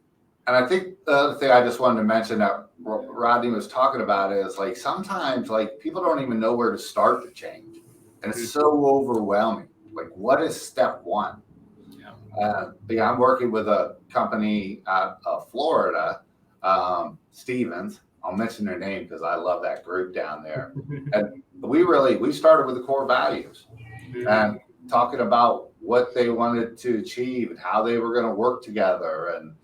And I think the other thing I just wanted to mention that Rodney was talking about is like sometimes like people don't even know where to start the change. And it's so overwhelming. Like what is step one? I'm working with a company out of Florida. Stevens. I'll mention their name because I love that group down there. And we started with the core values and talking about what they wanted to achieve and how they were going to work together. And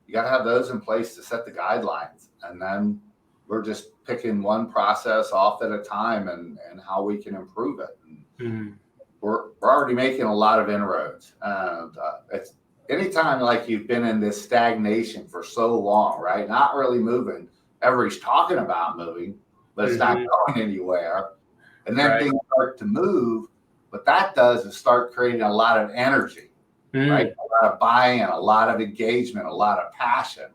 you got to have those in place to set the guidelines. And then we're just picking one process off at a time and how we can improve it. And we're already making a lot of inroads. And it's anytime like you've been in this stagnation for so long, right? Not really moving. Everybody's talking about moving, but it's not going anywhere. And then things start to move. What that does is start creating a lot of energy, right? A lot of buy-in, a lot of engagement, a lot of passion.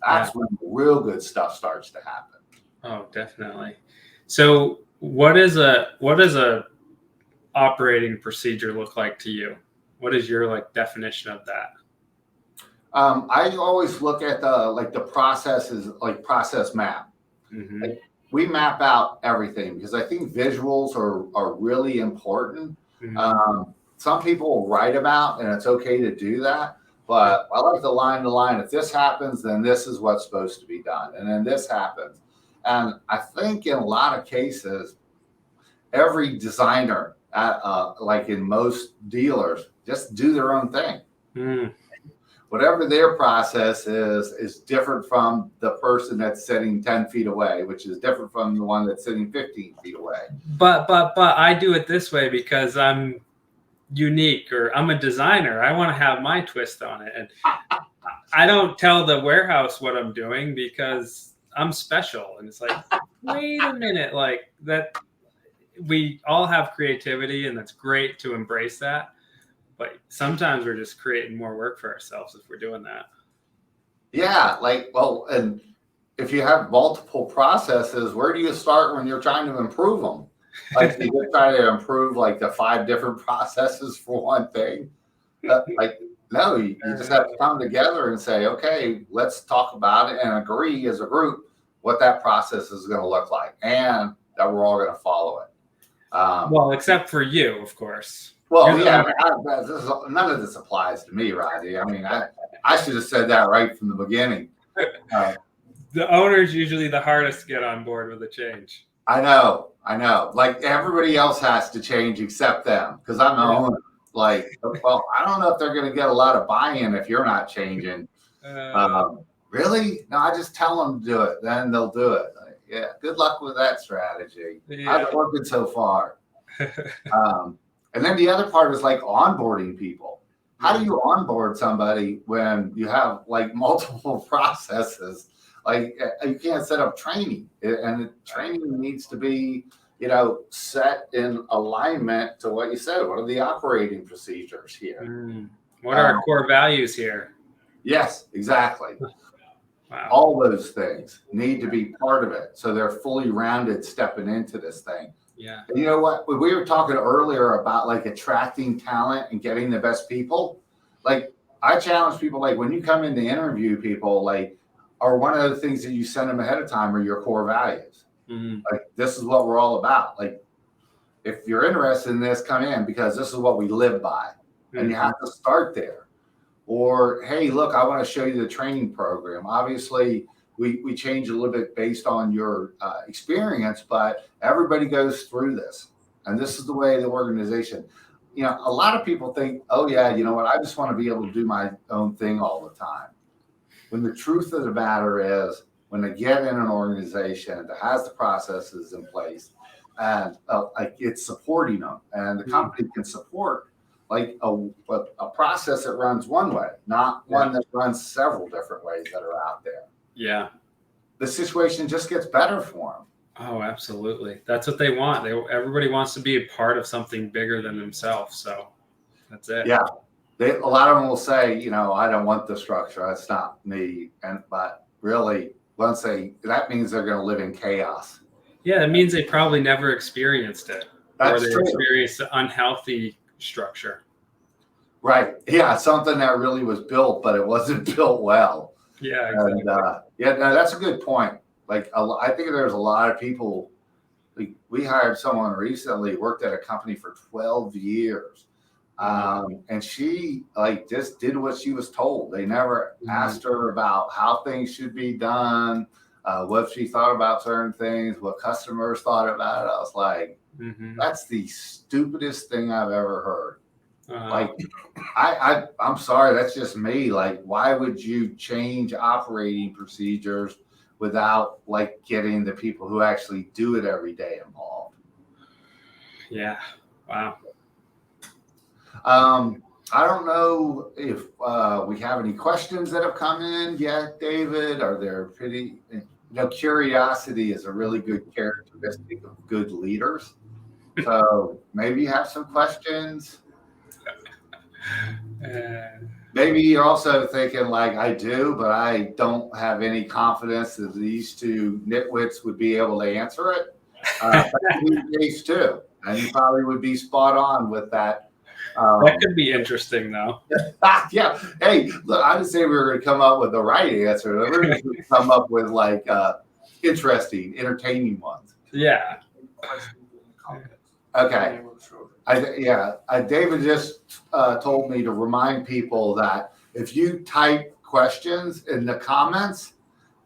That's when the real good stuff starts to happen. Oh, definitely. So what is a operating procedure look like to you? What is your definition of that? I always look at the processes, like process map. Like, we map out everything because I think visuals are really important. Some people will write about, and it's okay to do that. But I like the line to line. If this happens, then this is what's supposed to be done. And then this happens. And I think in a lot of cases, every designer, like in most dealers, just do their own thing. Whatever their process is different from the person that's sitting 10 feet away, which is different from the one that's sitting 15 feet away. But I do it this way because I'm unique, or I'm a designer. I want to have my twist on it. And I don't tell the warehouse what I'm doing because I'm special. And it's like, wait a minute, like that. We all have creativity, and that's great to embrace that. But sometimes we're just creating more work for ourselves if we're doing that. Yeah, and if you have multiple processes, where do you start when you're trying to improve them? Like you just try to improve like the 5 different processes for one thing. No, you just have to come together and say, okay, let's talk about it and agree as a group what that process is going to look like, and that we're all going to follow it. Well, except for you, of course. Well, yeah, none of this applies to me, Rodney. I mean, I should have said that right from the beginning. The owner's usually the hardest to get on board with a change. I know. Like everybody else has to change except them, because I'm the owner. Like, well, I don't know if they're going to get a lot of buy-in if you're not changing. Really? No, I just tell them to do it, then they'll do it. Like, yeah, good luck with that strategy. How's it working so far? And then the other part is like onboarding people. How do you onboard somebody when you have like multiple processes? Like you can't set up training, and the training needs to be, set in alignment to what you said. What are the operating procedures here? What are our core values here? Yes, exactly. Wow. All those things need to be part of it, so they're fully rounded stepping into this thing. Yeah. And you know what? When we were talking earlier about like attracting talent and getting the best people, like I challenge people, like when you come in to interview people, like, are one of the things that you send them ahead of time are your core values. Like, this is what we're all about. Like, if you're interested in this, come in because this is what we live by. And you have to start there. Or, hey, look, I want to show you the training program. Obviously, we change a little bit based on your experience, but everybody goes through this. And this is the way the organization, a lot of people think, oh, yeah, you know what? I just want to be able to do my own thing all the time. When the truth of the matter is, when they get in an organization that has the processes in place and like it's supporting them, and the company can support like a process that runs one way, not one that runs several different ways that are out there. Yeah. The situation just gets better for them. Oh, absolutely. That's what they want. Everybody wants to be a part of something bigger than themselves. So that's it. Yeah. A lot of them will say, I don't want the structure. That's not me. But really, that means they're going to live in chaos. Yeah. It means they probably never experienced it. That's or they true. Experienced an unhealthy structure. Right. Yeah. Something that really was built, but it wasn't built well. Yeah. Exactly. And, that's a good point. Like, I think there's a lot of people. We hired someone recently, worked at a company for 12 years. And she like just did what she was told. They never asked her about how things should be done, what she thought about certain things, what customers thought about it. I was like, that's the stupidest thing I've ever heard. Like, I'm sorry, that's just me. Like, why would you change operating procedures without like getting the people who actually do it every day involved? Yeah. Wow. I don't know if we have any questions that have come in yet, David. Are there pretty, curiosity is a really good characteristic of good leaders. So maybe you have some questions. Maybe you're also thinking like I do, but I don't have any confidence that these two nitwits would be able to answer it. That could be the case too. And you probably would be spot on with that. That could be interesting, though. Yeah. Hey, look, I didn't say we were going to come up with the right answer. We're going to come up with like interesting, entertaining ones. Yeah. Okay. David just told me to remind people that if you type questions in the comments,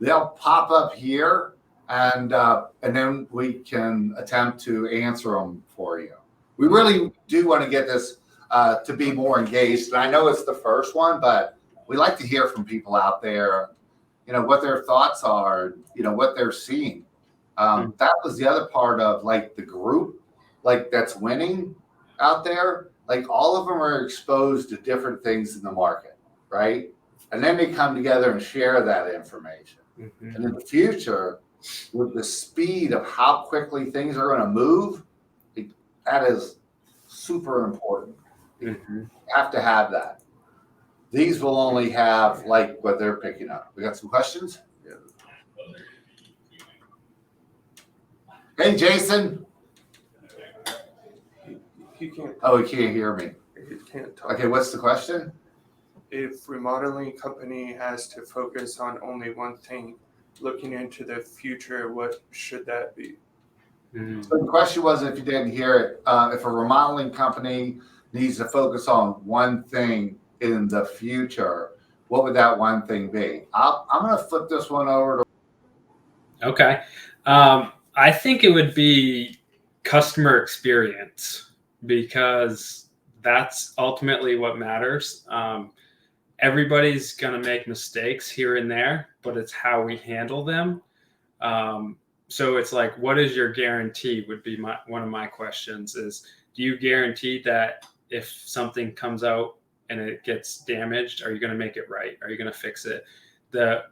they'll pop up here, and then we can attempt to answer them for you. We really do want to get this to be more engaged. And I know it's the first one, but we like to hear from people out there, what their thoughts are, what they're seeing. That was the other part of like the group, like that's winning out there. Like all of them are exposed to different things in the market, right? And then they come together and share that information. And in the future, with the speed of how quickly things are going to move, that is super important. You have to have that. These will only have like what they're picking up. We got some questions? Yeah. Hey, Jason. He can't. Oh, he can't hear me. He can't talk. Okay, what's the question? If remodeling company has to focus on only one thing, looking into the future, what should that be? So the question was, if you didn't hear it, if a remodeling company needs to focus on one thing in the future, what would that one thing be? I'm going to flip this one over to. Okay. I think it would be customer experience, because that's ultimately what matters. Everybody's going to make mistakes here and there, but it's how we handle them. So it's like, what is your guarantee would be one of my questions is, do you guarantee that if something comes out and it gets damaged, are you going to make it right? Are you going to fix it? The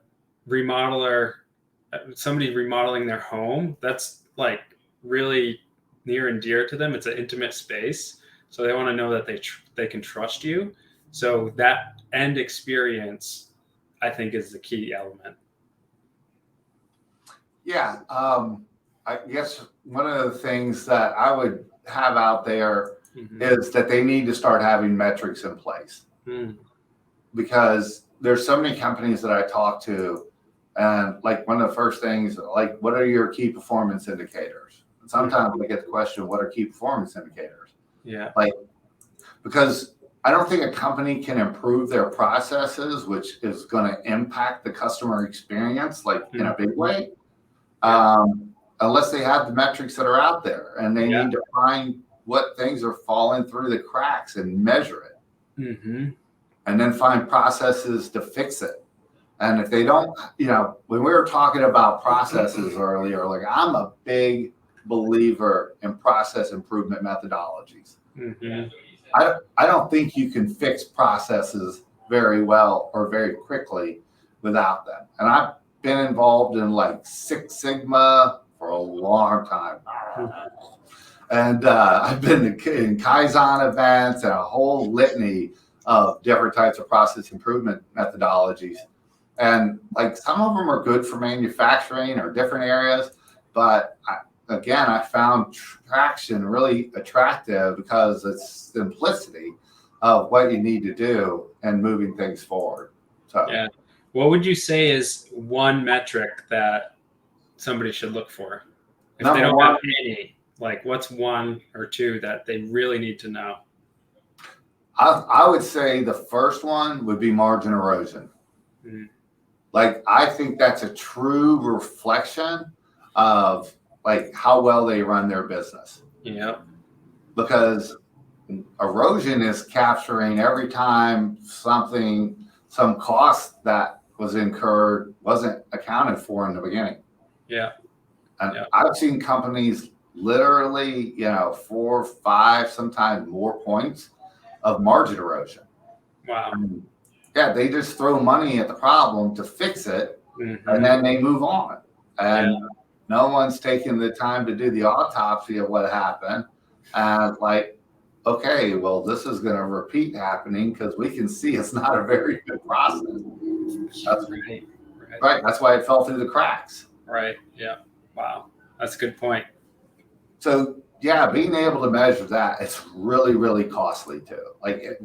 remodeler, somebody remodeling their home, that's like really near and dear to them. It's an intimate space. So they want to know that they can trust you. So that end experience, I think, is the key element. Yeah. I guess one of the things that I would have out there is that they need to start having metrics in place. Because there's so many companies that I talk to, and like one of the first things, like, what are your key performance indicators? And sometimes I get the question, what are key performance indicators? Yeah. Like, because I don't think a company can improve their processes, which is going to impact the customer experience, like in a big way, unless they have the metrics that are out there, and they need to find what things are falling through the cracks and measure it, and then find processes to fix it. And if they don't, when we were talking about processes earlier, like I'm a big believer in process improvement methodologies. I don't think you can fix processes very well or very quickly without them. And I've been involved in like Six Sigma for a long time. And I've been in Kaizen events and a whole litany of different types of process improvement methodologies. And like some of them are good for manufacturing or different areas, but I found traction really attractive because it's simplicity of what you need to do and moving things forward. So yeah, what would you say is one metric that somebody should look for if they don't have any? Like, what's one or two that they really need to know? I would say the first one would be margin erosion. Mm. Like, I think that's a true reflection of like how well they run their business. Yeah. Because erosion is capturing every time some cost that was incurred wasn't accounted for in the beginning. Yeah. And Yeah. I've seen companies literally, 4, 5, sometimes more points of margin erosion. Wow. Yeah, they just throw money at the problem to fix it, and then they move on. And no one's taking the time to do the autopsy of what happened. And like, okay, well, this is going to repeat happening because we can see it's not a very good process. That's right. That's why it fell through the cracks. Right. Yeah. Wow. That's a good point. So yeah, being able to measure that, it's really, really costly too. Like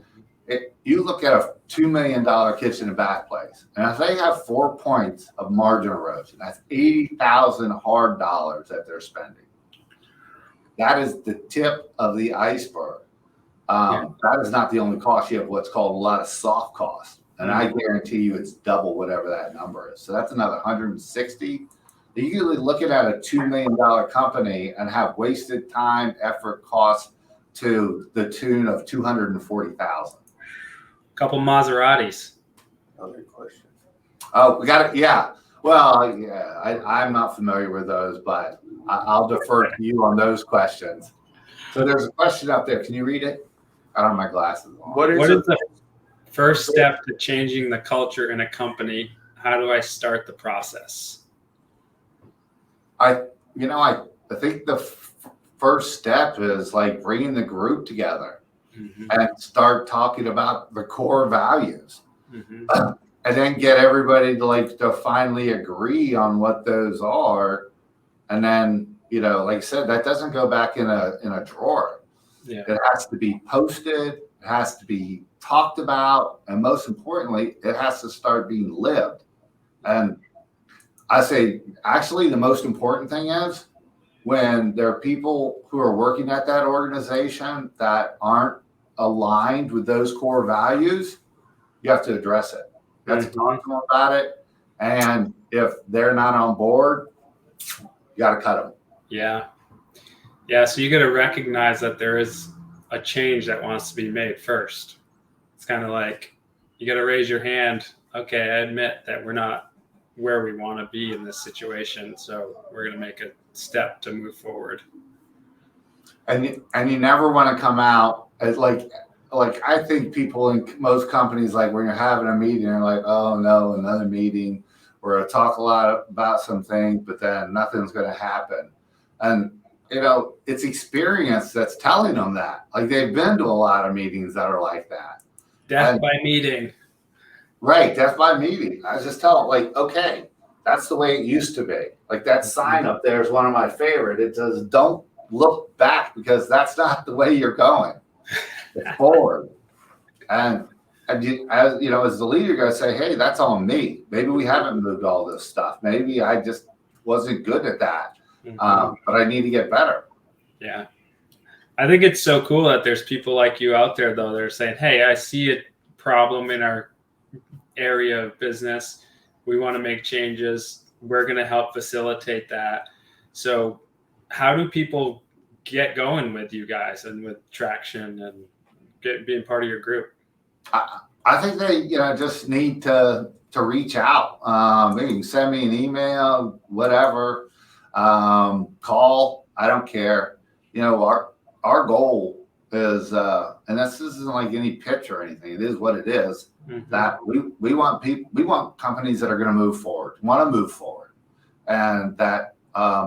you look at a $2 million kitchen and bath place, and if they have 4 points of margin erosion, that's $80,000 hard dollars that they're spending. That is the tip of the iceberg. That is not the only cost. You have what's called a lot of soft costs, and I guarantee you it's double whatever that number is. So that's another 160. You're usually looking at a $2 million company and have wasted time, effort, costs to the tune of $240,000. Couple Maseratis. Other questions? Oh, we got it. Yeah. Well, yeah, I'm not familiar with those, but I'll defer to you on those questions. So there's a question up there. Can you read it? I don't have my glasses on. What is the first step to changing the culture in a company? How do I start the process? I think the first step is like bringing the group together and start talking about the core values, and then get everybody to finally agree on what those are. And then, like I said, that doesn't go back in a drawer. Yeah. It has to be posted. It has to be talked about. And most importantly, it has to start being lived. And I say, actually, the most important thing is when there are people who are working at that organization that aren't aligned with those core values, you have to address it. You have to talk to them about it. And if they're not on board, you got to cut them. Yeah. Yeah. So you got to recognize that there is a change that wants to be made first. It's kind of like you got to raise your hand. Okay, I admit that we're not where we want to be in this situation, so we're going to make a step to move forward. And you never want to come out as like I think people in most companies, like when you're having a meeting, you're like, oh no, another meeting. We're going to talk a lot about some things, but then nothing's going to happen. And it's experience that's telling them that. Like they've been to a lot of meetings that are like that. Death by meeting. Right, death by meeting. I just tell them, like, okay, that's the way it used to be. Like that sign up there is one of my favorite. It says, "Don't look back," because that's not the way you're going. It's forward. And you, as the leader, you're going to say, hey, that's on me. Maybe we haven't moved all this stuff. Maybe I just wasn't good at that. But I need to get better. Yeah. I think it's so cool that there's people like you out there, though. They're saying, hey, I see a problem in our area of business. We want to make changes. We're going to help facilitate that. So how do people get going with you guys and with Traction and being part of your group? I think they just need to reach out. Maybe you can send me an email, whatever, call. I don't care. Our goal is, and this isn't like any pitch or anything. It is what it is. That we want companies that are going to move forward, and that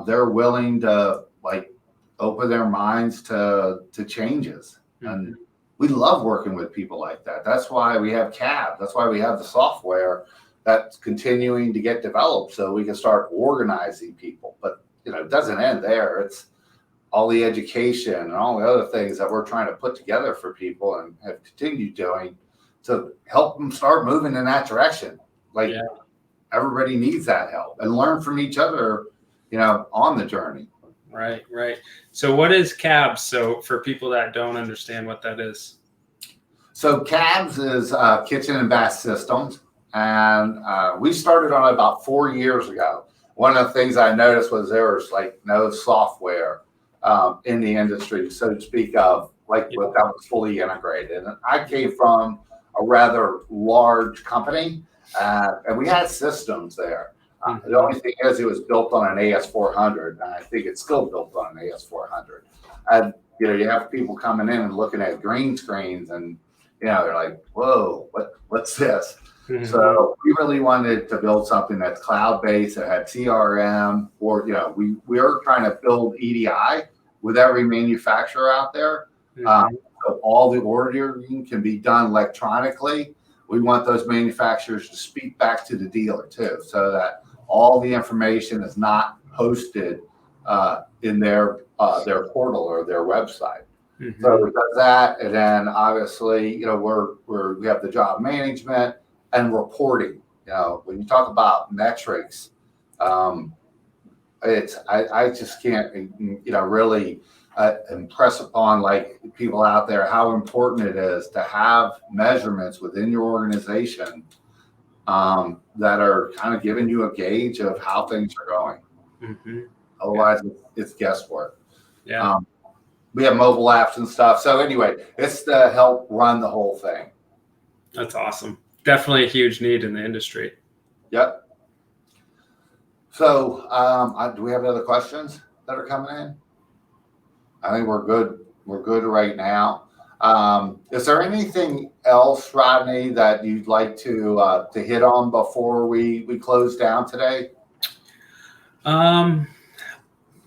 they're willing to open their minds to changes. And we love working with people like that. That's why we have CAB. That's why we have the software that's continuing to get developed so we can start organizing people. But it doesn't end there. It's all the education and all the other things that we're trying to put together for people and have continued doing to help them start moving in that direction. Everybody needs that help and learn from each other, on the journey. Right. So what is CAB? So for people that don't understand what that is. So CABS is Kitchen and Bath Systems, and we started on it about 4 years ago. One of the things I noticed was there was like no software in the industry, so to speak, of like what that was fully integrated. And I came from a rather large company, and we had systems there. The only thing is, it was built on an AS400, and I think it's still built on an AS400. And you have people coming in and looking at green screens, and they're like, "Whoa, what's this?" So we really wanted to build something that's cloud-based, that had CRM, or we are trying to build EDI with every manufacturer out there. So all the ordering can be done electronically. We want those manufacturers to speak back to the dealer too, so that all the information is not posted in their portal or their website. So it does that, and then obviously, we have the job management and reporting. When you talk about metrics, I just can't really impress upon like people out there how important it is to have measurements within your organization that are kind of giving you a gauge of how things are going. Otherwise, it's guesswork. Yeah. We have mobile apps and stuff. So anyway, it's to help run the whole thing. That's awesome. Definitely a huge need in the industry. Yep. So do we have other questions that are coming in? I think we're good. We're good right now. Is there anything else, Rodney, that you'd like to hit on before we close down today?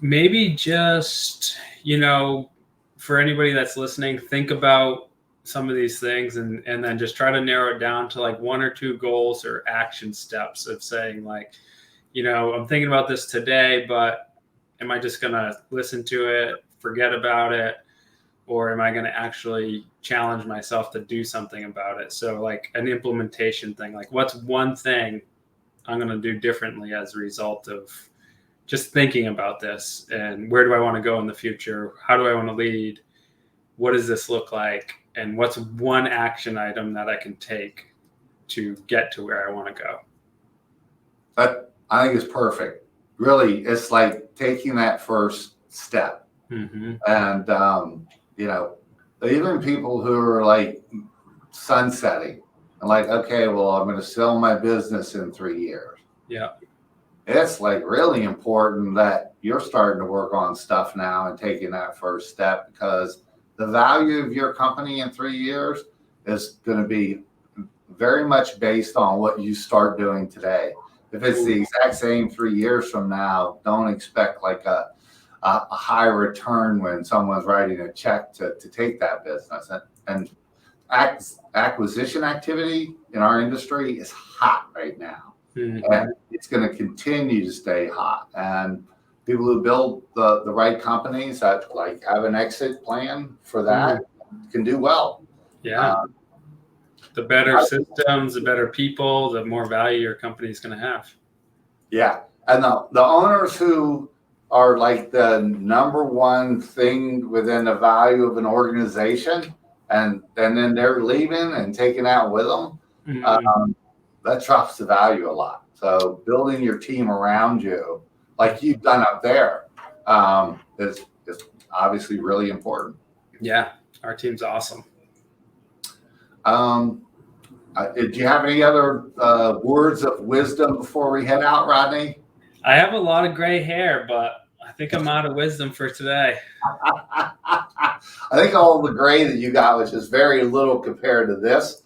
Maybe just, for anybody that's listening, think about some of these things and then just try to narrow it down to like 1 or 2 goals or action steps of saying like, I'm thinking about this today, but am I just going to listen to it, forget about it, or am I going to actually challenge myself to do something about it? So like an implementation thing, like what's one thing I'm going to do differently as a result of just thinking about this, and where do I want to go in the future? How do I want to lead? What does this look like? And what's one action item that I can take to get to where I want to go? I think it's perfect. Really, it's like taking that first step. And, even people who are like sunsetting and like, okay, well, I'm going to sell my business in 3 years. Yeah. It's like really important that you're starting to work on stuff now and taking that first step, because the value of your company in 3 years is going to be very much based on what you start doing today. If it's the exact same 3 years from now, don't expect like a high return when someone's writing a check to take that business. And acquisition activity in our industry is hot right now. And it's going to continue to stay hot. And people who build the right companies that like have an exit plan for that can do well. Yeah. The better systems, the better people, the more value your company is going to have. Yeah. And the owners who are like the number one thing within the value of an organization, and then they're leaving and taking out with them, that drops the value a lot. So building your team around you, like you've done up there, is obviously really important. Yeah, our team's awesome. Do you have any other words of wisdom before we head out, Rodney? I have a lot of gray hair, but I think I'm out of wisdom for today. I think all the gray that you got was just very little compared to this.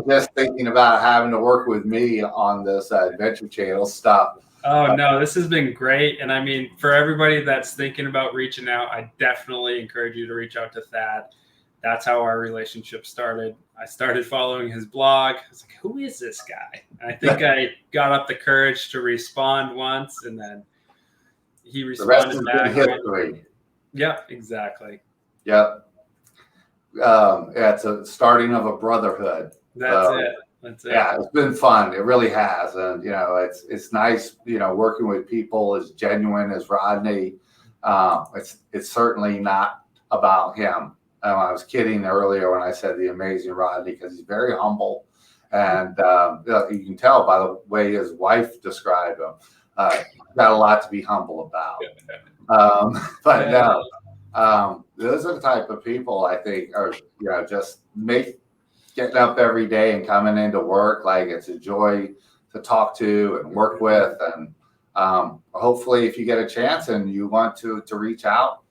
Just thinking about having to work with me on this Adventure Channel stuff. Oh, no, this has been great. And I mean, for everybody that's thinking about reaching out, I definitely encourage you to reach out to Thad. That's how our relationship started. I started following his blog. I was like, who is this guy? And I think I got up the courage to respond once, and then he responded back. History. Yep, exactly. Yep. It's a starting of a brotherhood. That's it. Yeah, it's been fun. It really has. And, it's nice, working with people as genuine as Rodney. It's certainly not about him. I was kidding earlier when I said the amazing Rodney, because he's very humble. And you can tell by the way his wife described him, got a lot to be humble about. But no, those are the type of people I think are, just getting up every day and coming into work like it's a joy to talk to and work with. And hopefully if you get a chance and you want to reach out,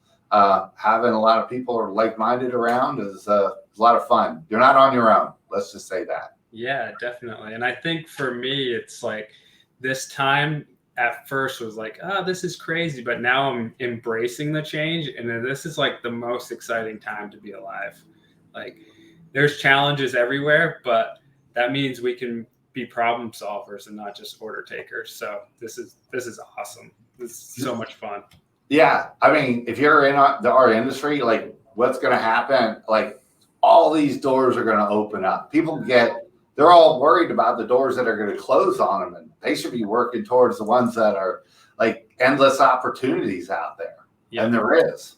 having a lot of people are like-minded around is a lot of fun. You're not on your own. Let's just say that. Yeah, definitely. And I think for me, it's like this time at first was like, oh, this is crazy. But now I'm embracing the change. And then this is like the most exciting time to be alive. Like there's challenges everywhere, but that means we can be problem solvers and not just order takers. So this is awesome. This is so much fun. Yeah. I mean, if you're in our industry, like what's going to happen, like all these doors are going to open up. They're all worried about the doors that are going to close on them, and they should be working towards the ones that are like endless opportunities out there. Yep. And there is.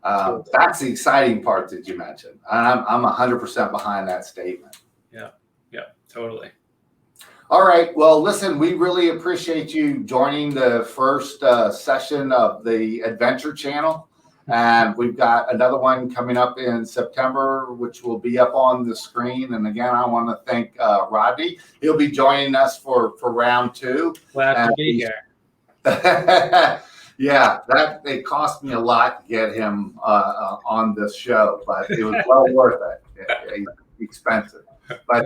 That's the exciting part that you mentioned. And I'm 100% behind that statement. Yeah, totally. All right. Well, listen, we really appreciate you joining the first session of the Adventure Channel. And we've got another one coming up in September, which will be up on the screen. And again, I want to thank Rodney. He'll be joining us for round 2. Glad to be here. Yeah, it cost me a lot to get him on this show, but it was well worth it. Expensive. But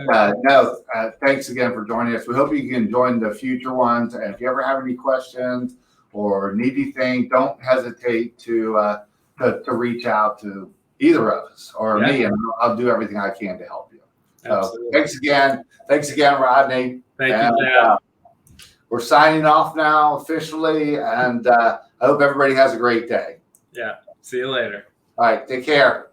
thanks again for joining us. We hope you can join the future ones. And if you ever have any questions or need anything, don't hesitate to reach out to either of us or me, and I'll do everything I can to help you. So thanks again, Rodney. Thank you, Dad. We're signing off now officially, and I hope everybody has a great day. Yeah. See you later. All right. Take care.